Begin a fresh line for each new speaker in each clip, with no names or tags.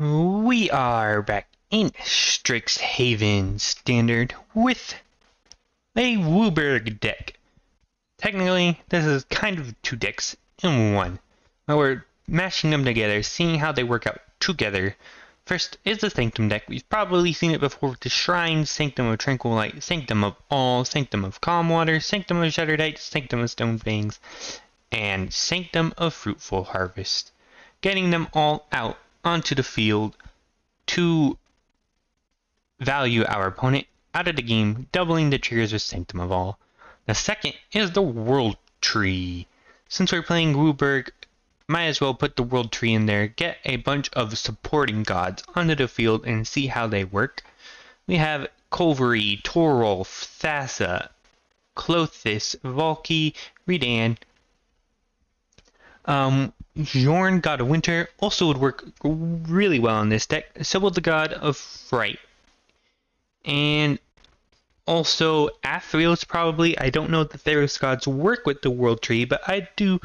We are back in Strixhaven Standard with a WUBGR deck. Technically, this is kind of two decks in one. But we're mashing them together, seeing how they work out together. First is the Sanctum deck. We've probably seen it before with the Shrine, Sanctum of Tranquil Light, Sanctum of All, Sanctum of Calm Water, Sanctum of Shattered Heights, Sanctum of Stone Fangs, and Sanctum of Fruitful Harvest. Getting them all out onto the field to value our opponent out of the game, doubling the triggers with Sanctum of All. The second is the World Tree. Since we're playing WUBGR, might as well put the World Tree in there, get a bunch of supporting gods onto the field and see how they work. We have Culvery, Torolf, Thassa, Klothys, Valky, Redan. Jorn, God of Winter, also would work really well in this deck. Sybil, the God of Fright. And also Athreos, probably. I don't know that Theros gods work with the World Tree, but I do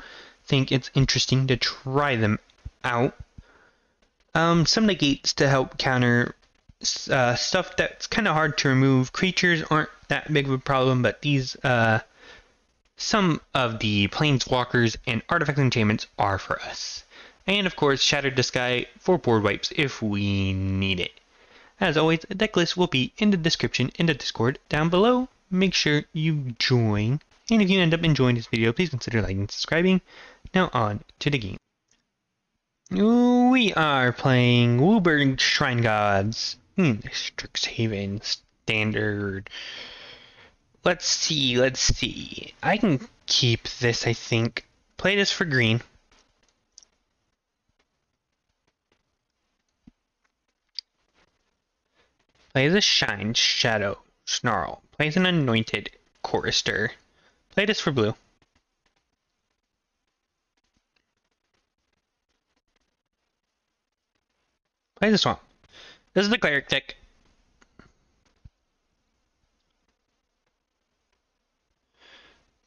think it's interesting to try them out. Some negates to help counter stuff that's kind of hard to remove. Creatures aren't that big of a problem, but these some of the planeswalkers and artifact enchantments are for us. And of course, Shattered the Sky for board wipes if we need it. As always, a deck list will be in the description in the Discord down below. Make sure you join. And if you end up enjoying this video, please consider liking and subscribing. Now on to the game. We are playing WUBGR Shrine Gods in Strixhaven Standard. Let's see. I can keep this, I think. Play this for green. Play the Shine, Shadow, Snarl. Plays an Anointed Chorister. Play this for blue. Play the Swamp. This is the Cleric deck.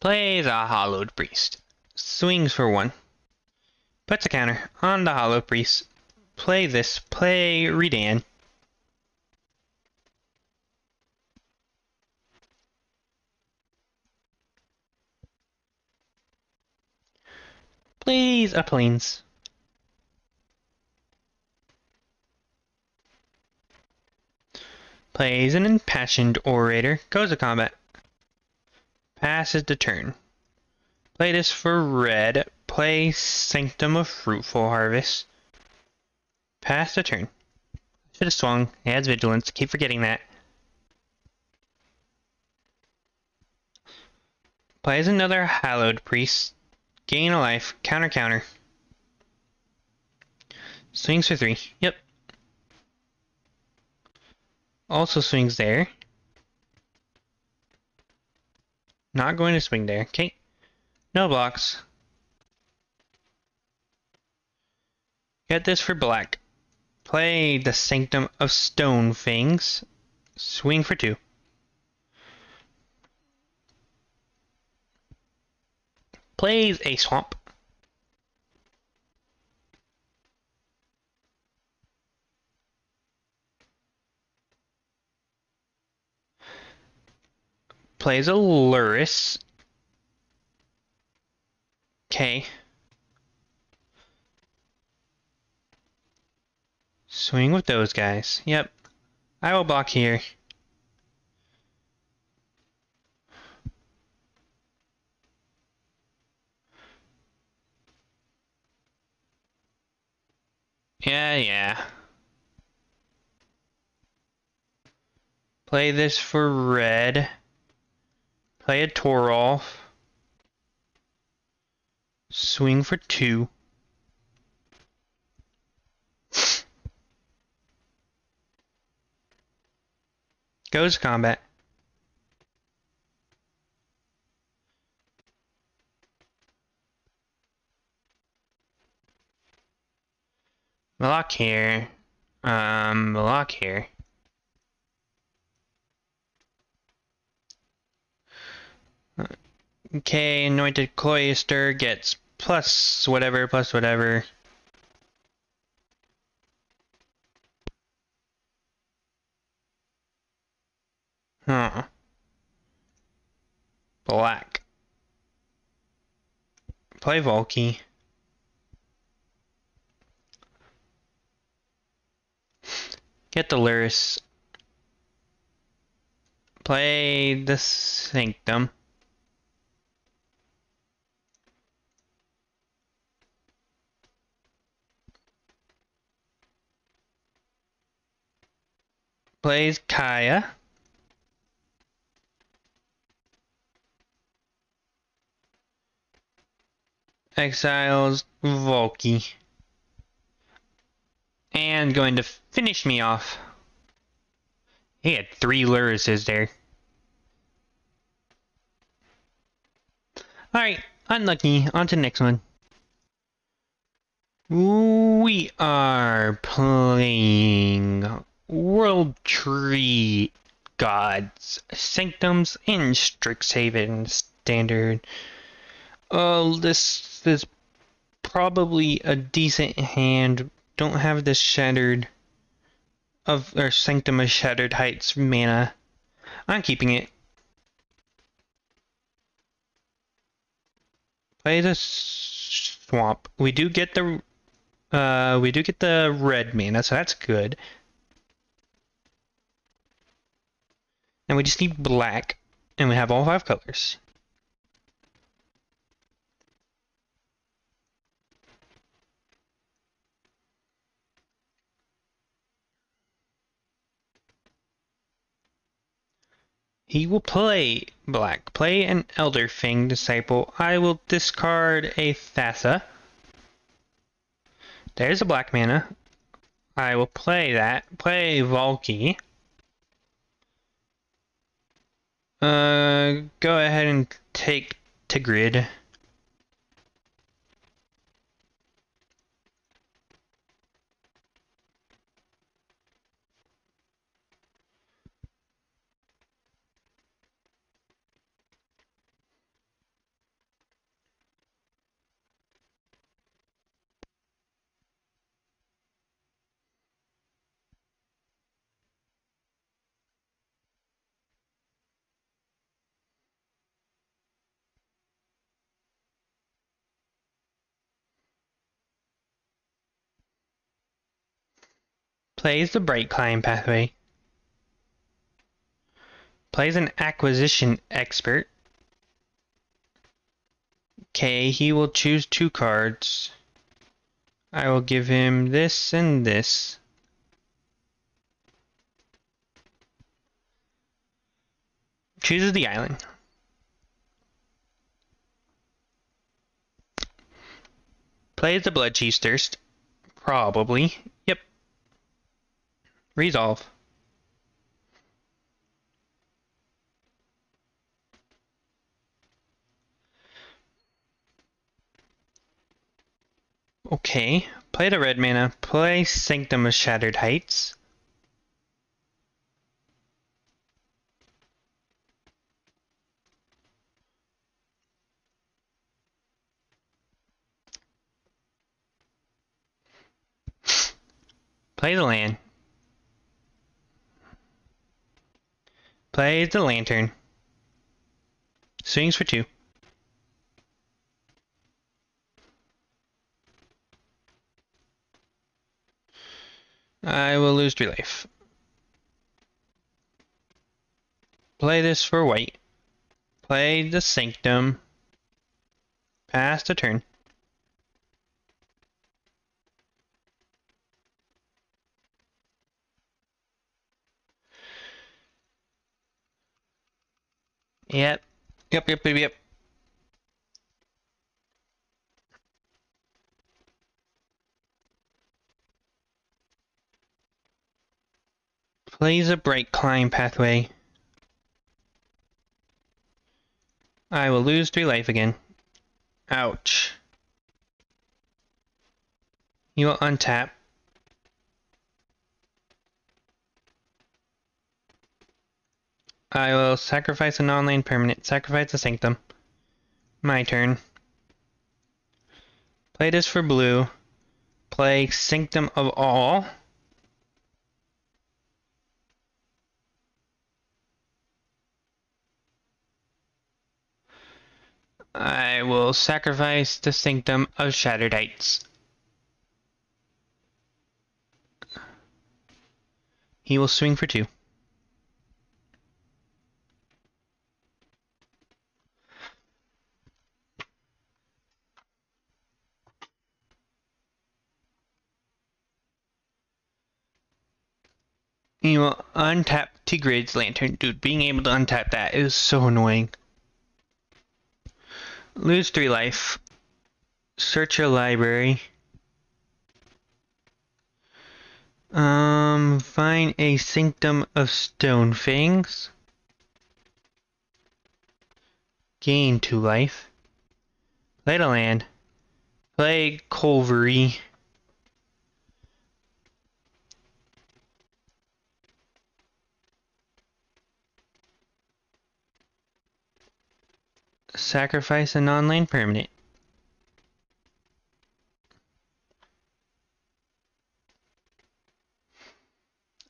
Plays a Hollowed Priest. Swings for 1. Puts a counter on the Hollowed Priest. Play this. Play Redan. Plays a Plains. Plays an Impassioned Orator. Goes to combat. Passes the turn. Play this for red. Play Sanctum of Fruitful Harvest. Pass the turn. Should have swung. He has Vigilance. Keep forgetting that. Plays another Hallowed Priest. Gain a life. Counter, counter. Swings for 3. Yep. Also swings there. Not going to swing there. Okay. No blocks. Get this for black. Play the Sanctum of Stone Fangs. Swing for 2. Plays a Swamp. Plays a Lurrus. Okay. Swing with those guys. Yep. I will block here. Yeah. Play this for red. Play a Torolf. Swing for 2. Goes to combat. Block here. Block here. Okay, Anointed Cloister gets plus whatever. Black. Play Volky. Get the Luris. Play the Sanctum. Plays Kaya. Exiles Volky. And going to finish me off. He had 3 Lurises there. Alright, unlucky. On to the next one. We are playing World Tree Gods, Sanctums, and Strixhaven Standard. This is probably a decent hand. Don't have the Shattered or Sanctum of Shattered Heights mana. I'm keeping it. Play the Swamp. We do get the red mana, so that's good. And we just need black, and we have all 5 colors. He will play black. Play an Elderfang Disciple. I will discard a Thassa. There's a black mana. I will play that. Play Volky. Go ahead and take Tigrid. Plays the Bright Climb Pathway. Plays an Acquisition Expert. Okay, he will choose 2 cards. I will give him this and this. Chooses the island. Plays the Bloodchief's Thirst. Probably. Yep. Resolve. Okay. Play the red mana. Play Sanctum of Shattered Heights. Play the land. Plays the Lantern. Swings for 2. I will lose 3 life. Play this for white. Play the Sanctum. Pass the turn. Yep. Yep. Plays a Bright Climb Pathway. I will lose 3 life again. Ouch. You will untap. I will sacrifice a non-land permanent. Sacrifice the Sanctum. My turn. Play this for blue. Play Sanctum of All. I will sacrifice the Sanctum of Shattered Heights. He will swing for 2. You will untap Tigrid's Lantern. Dude, being able to untap that is so annoying. Lose 3 life. Search your library. Find a Sanctum of Stone Fangs. Gain 2 life. Play a land. Play Culvery. Sacrifice a non-land permanent.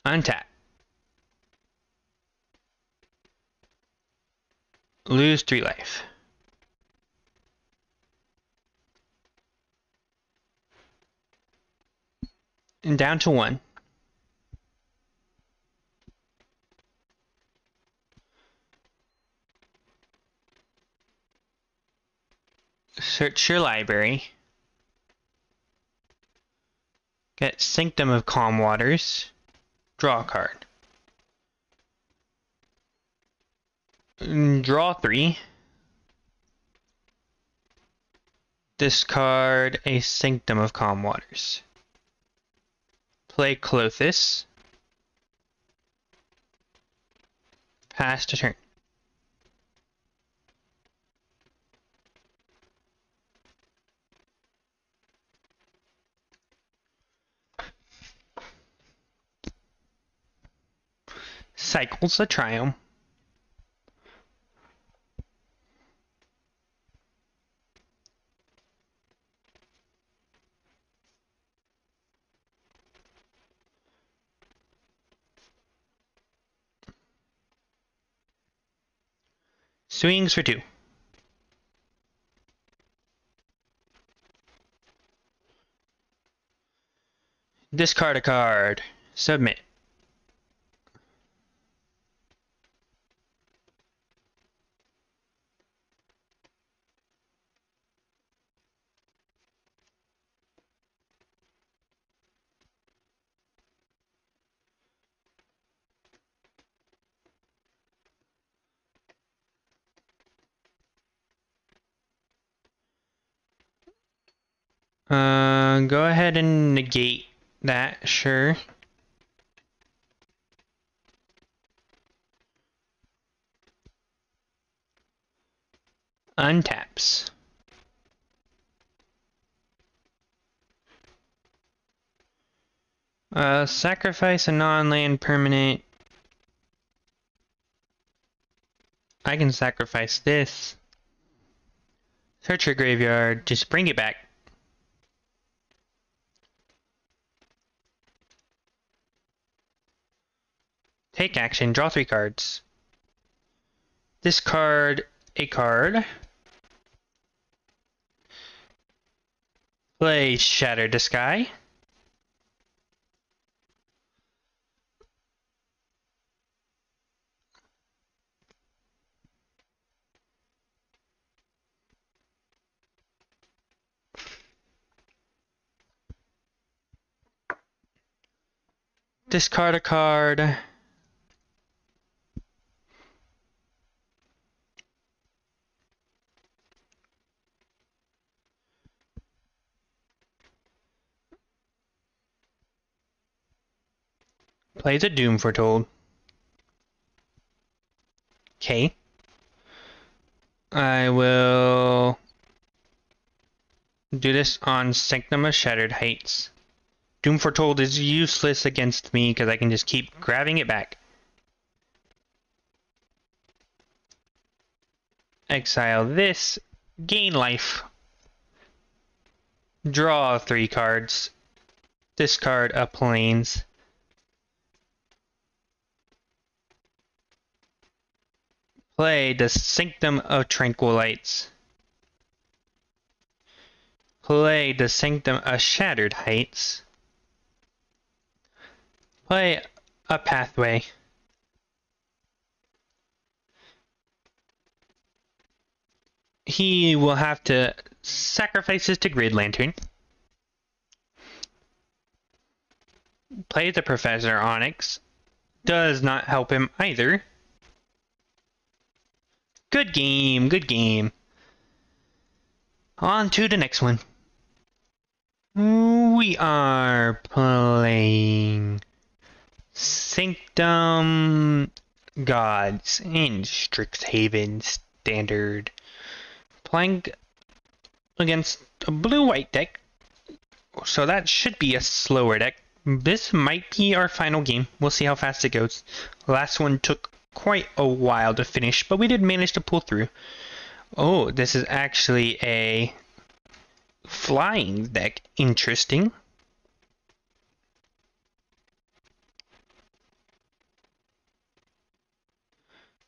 Untap. Lose 3 life. And down to 1. Search your library. Get Sanctum of Calm Waters. Draw a card. Draw 3. Discard a Sanctum of Calm Waters. Play Clothis. Pass to turn. Cycles a Triumph. Swings for 2. Discard a card. Submit. Go ahead and negate that, sure. Untaps. Sacrifice a non-land permanent. I can sacrifice this. Search your graveyard, just bring it back. Take action, draw 3 cards. Discard a card. Play Shatter the Sky. Discard a card. Plays a Doom Foretold. Okay. I will do this on Sanctum of Shattered Heights. Doom Foretold is useless against me because I can just keep grabbing it back. Exile this. Gain life. Draw 3 cards. Discard a Plains. Play the Sanctum of Tranquil Lights. Play the Sanctum of Shattered Heights. Play a Pathway. He will have to sacrifice his to Grid Lantern. Play the Professor Onyx. Does not help him either. Good game, good game. On to the next one. We are playing Sanctum Gods in Strixhaven Standard. Playing against a blue-white deck, so that should be a slower deck. This might be our final game. We'll see how fast it goes. Last one took quite a while to finish, but we did manage to pull through. Oh, this is actually a flying deck. Interesting.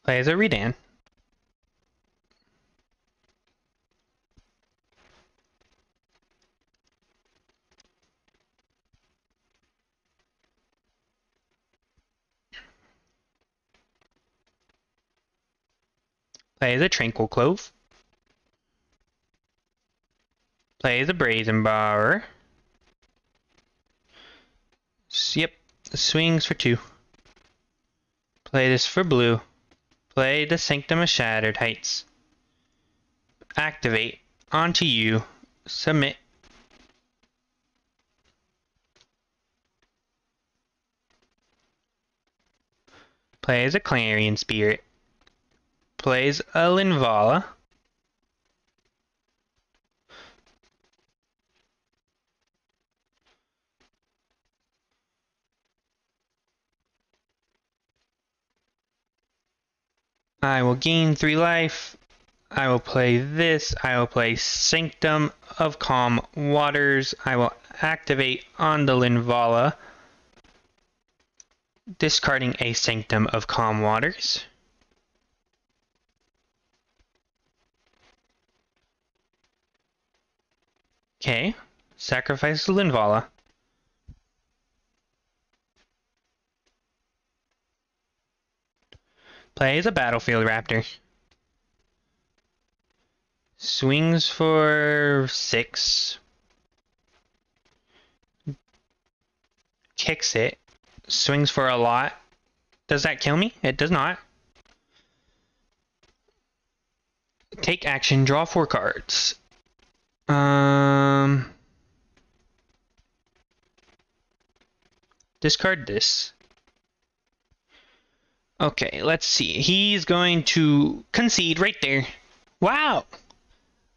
Plays a Redan. Play the Tranquil Clove. Play the Brazen Bar. Yep, swings for 2. Play this for blue. Play the Sanctum of Shattered Heights. Activate. Onto you. Submit. Plays a Clarion Spirit. Plays a Linvala. I will gain 3 life. I will play this. I will play Sanctum of Calm Waters. I will activate on the Linvala, discarding a Sanctum of Calm Waters. Okay, sacrifice the Linvala. Plays a Battlefield Raptor. Swings for 6. Kicks it. Swings for a lot. Does that kill me? It does not. Take action, draw 4 cards. Discard this. Okay, let's see. He's going to concede right there. Wow!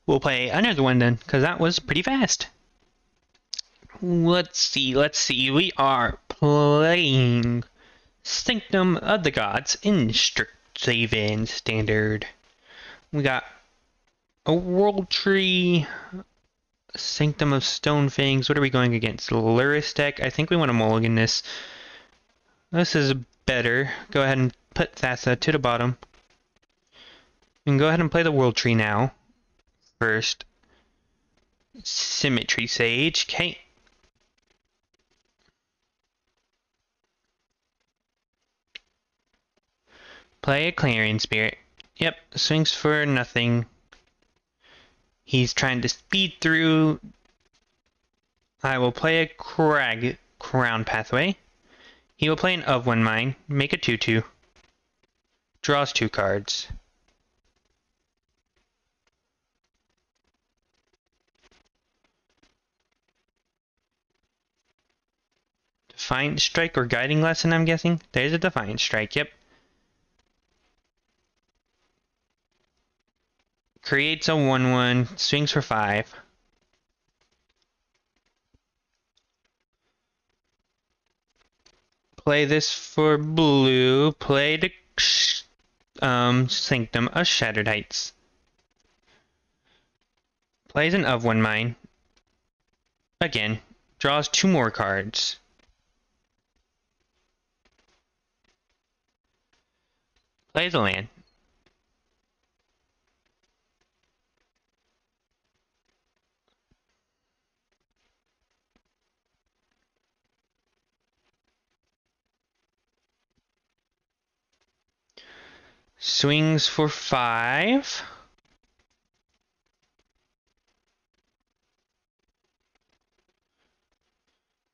We'll play another one then, because that was pretty fast. Let's see. We are playing Sanctum of the Gods in Strixhaven Standard. We got a World Tree, Sanctum of Stonefangs. What are we going against? Luris deck? I think we want to mulligan this. This is better. Go ahead and put Thassa to the bottom. And go ahead and play the World Tree now. First. Symmetry Sage. Okay. Play a Clarion Spirit. Yep, swings for nothing. He's trying to speed through. I will play a Crown Pathway. He will play an Of One Mine, make a 2/2. Draws 2 cards. Defiant Strike or Guiding Lesson, I'm guessing? There's a Defiant Strike, yep. Creates a 1/1, swings for 5. Play this for blue. Play the Sanctum of Shattered Heights. Plays an Of One Mine. Again, draws 2 more cards. Plays a land. swings for 5.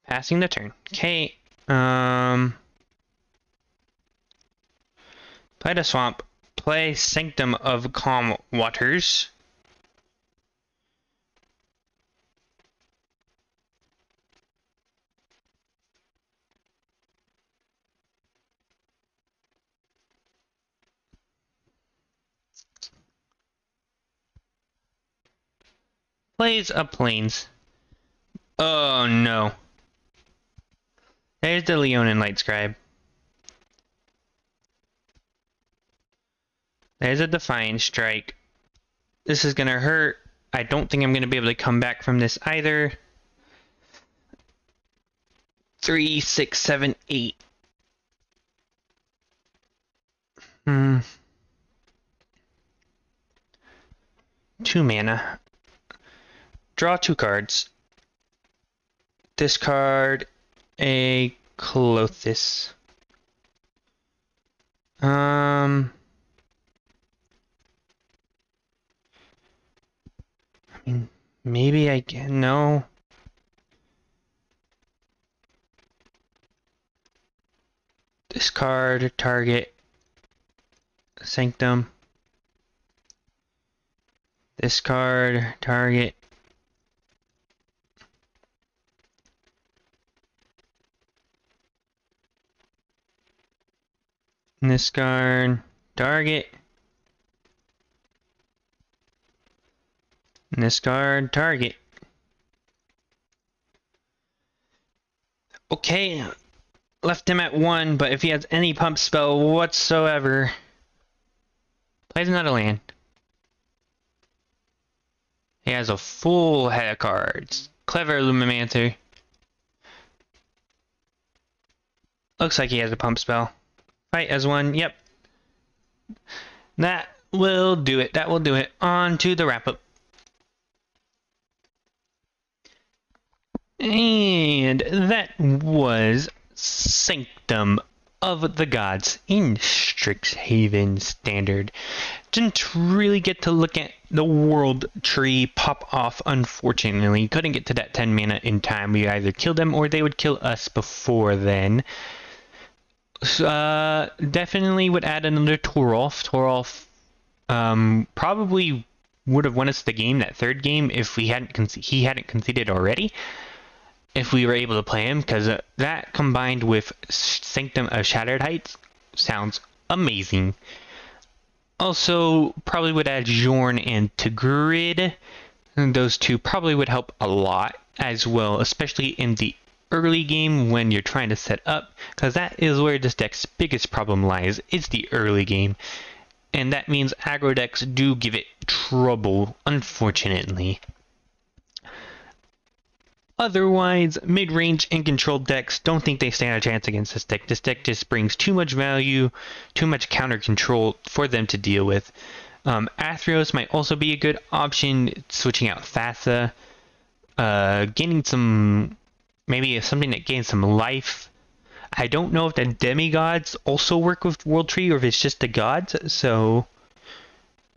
Passing the turn. Okay. Play the swamp. Play Sanctum of Calm Waters. Plays a Plains. Oh no. There's the Leonin Light Scribe. There's a Defiant Strike. This is gonna hurt. I don't think I'm gonna be able to come back from this either. 3, 6, 7, 8. 2 mana. Draw 2 cards. Discard a Clothis. I mean, maybe I can. No. Discard, target, Sanctum. Discard, target. Discard, target. Discard, target. Okay, left him at 1, but if he has any pump spell whatsoever, plays another land. He has a full head of cards. Clever Lumimancer. Looks like he has a pump spell. Fight as 1, yep. That will do it. That will do it. On to the wrap-up. And that was Sanctum of the Gods in Strixhaven Standard. Didn't really get to look at the world tree pop off, unfortunately. Couldn't get to that 10 mana in time. We either killed them or they would kill us before then. Definitely would add another Torolf. Torolf probably would have won us the game, that third game, if he hadn't conceded already. If we were able to play him, because that combined with Sanctum of Shattered Heights sounds amazing. Also, probably would add Jorn and Tigrid. And those two probably would help a lot as well, especially in the early game when you're trying to set up, because that is where this deck's biggest problem lies, is the early game. And that means aggro decks do give it trouble, unfortunately. Otherwise, mid-range and controlled decks don't think they stand a chance against this deck. This deck just brings too much value, too much counter control for them to deal with. Athreos might also be a good option, switching out Thassa, gaining some, maybe something that gains some life. I don't know if the demigods also work with World Tree or if it's just the gods, so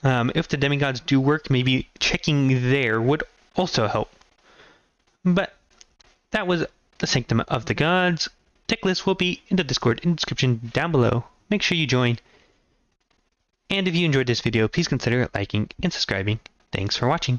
if the demigods do work, maybe checking there would also help. But that was the Sanctum of the Gods. Deck list will be in the Discord in the description down below. Make sure you join. And if you enjoyed this video, please consider liking and subscribing. Thanks for watching.